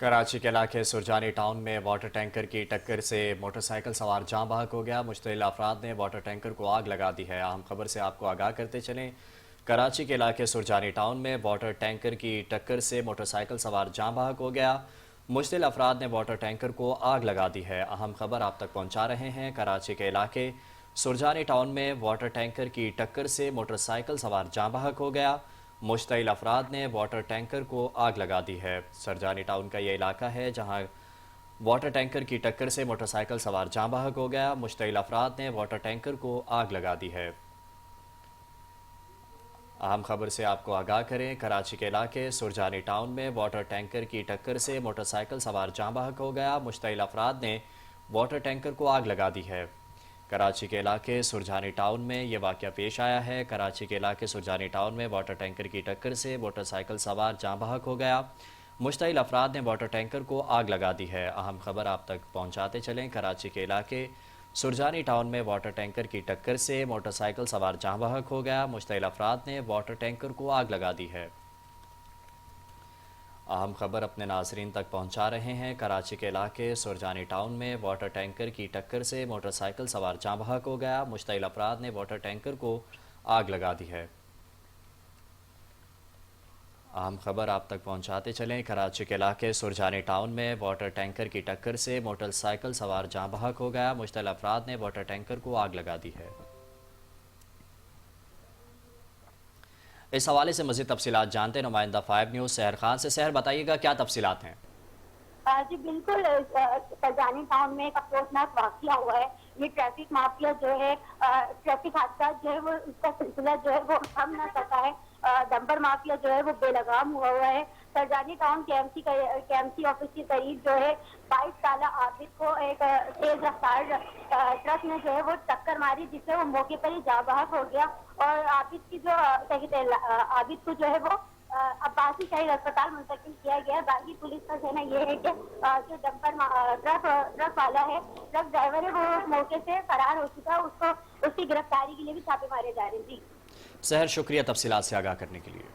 کراچی کے علاقے سرجانی ٹاؤن میں واٹر ٹینکر کی ٹکر سے موٹر سائیکل سوار جاں بحق ہو گیا۔ مشتعل افراد نے واٹر ٹینکر کو آگ لگا دی ہے۔ اہم خبر سے آپ کو آگاہ کرتے چلیں۔ کراچی کے علاقے سرجانی ٹاؤن میں واٹر ٹینکر کی ٹکر سے موٹر سائیکل سوار جاں بحق ہو گیا۔ مشتعل افراد نے واٹر ٹینکر کو آگ لگا دی ہے۔ اہم خبر آپ تک پہنچا رہے ہیں۔ کراچی کے علاقے سرجانی ٹاؤن میں واٹر ٹینکر کی ٹکر سے موٹر سائیکل سوار جاں بحق ہو گیا۔ مشتعل افراد نے واٹر ٹینکر کو آگ لگا دی ہے۔ سرجانی ٹاؤن کا یہ علاقہ ہے جہاں واٹر ٹینکر کی ٹکر سے موٹر سائیکل سوار جاں بحق ہو گیا۔ مشتعل افراد نے واٹر ٹینکر کو آگ لگا دی ہے۔ اہم خبر سے آپ کو آگاہ کریں۔ کراچی کے علاقے سرجانی ٹاؤن میں واٹر ٹینکر کی ٹکر سے موٹر سائیکل سوار جاں بحق ہو گیا۔ مشتعل افراد نے واٹر ٹینکر کو آگ لگا دی ہے۔ کراچی کے علاقے سرجانی ٹاؤن میں یہ واقعہ پیش آیا ہے۔ کراچی کے علاقے سرجانی ٹاؤن میں واٹر ٹینکر کی ٹکر سے موٹر سائیکل سوار جاں بحق ہو گیا۔ مشتعل افراد نے واٹر ٹینکر کو آگ لگا دی ہے۔ اہم خبر آپ تک پہنچاتے چلیں۔ کراچی کے علاقے سرجانی ٹاؤن میں واٹر ٹینکر کی ٹکر سے موٹر سائیکل سوار جاں بحق ہو گیا۔ مشتعل افراد نے واٹر ٹینکر کو آگ لگا دی ہے۔ اہم خبر اپنے ناظرین تک پہنچا رہے ہیں۔ کراچی کے علاقے سرجانی ٹاؤن میں واٹر ٹینکر کی ٹکر سے موٹر سائیکل سوار جاں بحق ہو گیا۔ مشتعل افراد نے واٹر ٹینکر کو آگ لگا دی ہے۔ اہم خبر آپ تک پہنچاتے چلیں۔ کراچی کے علاقے سرجانی ٹاؤن میں واٹر ٹینکر کی ٹکر سے موٹر سائیکل سوار جاں بحق ہو گیا۔ مشتعل افراد نے واٹر ٹینکر کو آگ لگا دی ہے۔ اس حوالے سے مزید تفصیلات جانتے ہیں نمائندہ 5 نیوز سحر خان سے۔ سحر بتائیے گا کیا تفصیلات ہیں؟ جی بالکل، سرجانی ٹاؤن میں ایک افسوسناک واقعہ ہوا ہے۔ یہ ٹریفک مافیا جو ہے، ٹریفک حادثات جو ہے وہ اس کا سلسلہ جو ہے وہ تھم نہ سکا ہے۔ ڈمپر مافیا جو ہے وہ بے لگام ہوا ہے۔ سرجانی ٹاؤن کے ایم سی آفس کے قریب جو ہے 22 سالہ عابد کو ایک تیز رفتار ٹرک نے جو ہے وہ ٹکر ماری، جس سے وہ موقع پر ہی جاں بحق ہو گیا۔ اور عابد کی جو عابد کو جو ہے وہ عباسی شہید اسپتال منتقل کیا گیا۔ باقی پولیس کا کہنا یہ ہے کہ جو ڈمپر ٹرک والا ہے، ٹرک ڈرائیور ہے، وہ موقع سے فرار ہو چکا ہے۔ اس کی گرفتاری کے لیے بھی چھاپے مارے جا رہے ہیں۔ جی سحر، شکریہ تفصیلات سے آگاہ کرنے کے لیے۔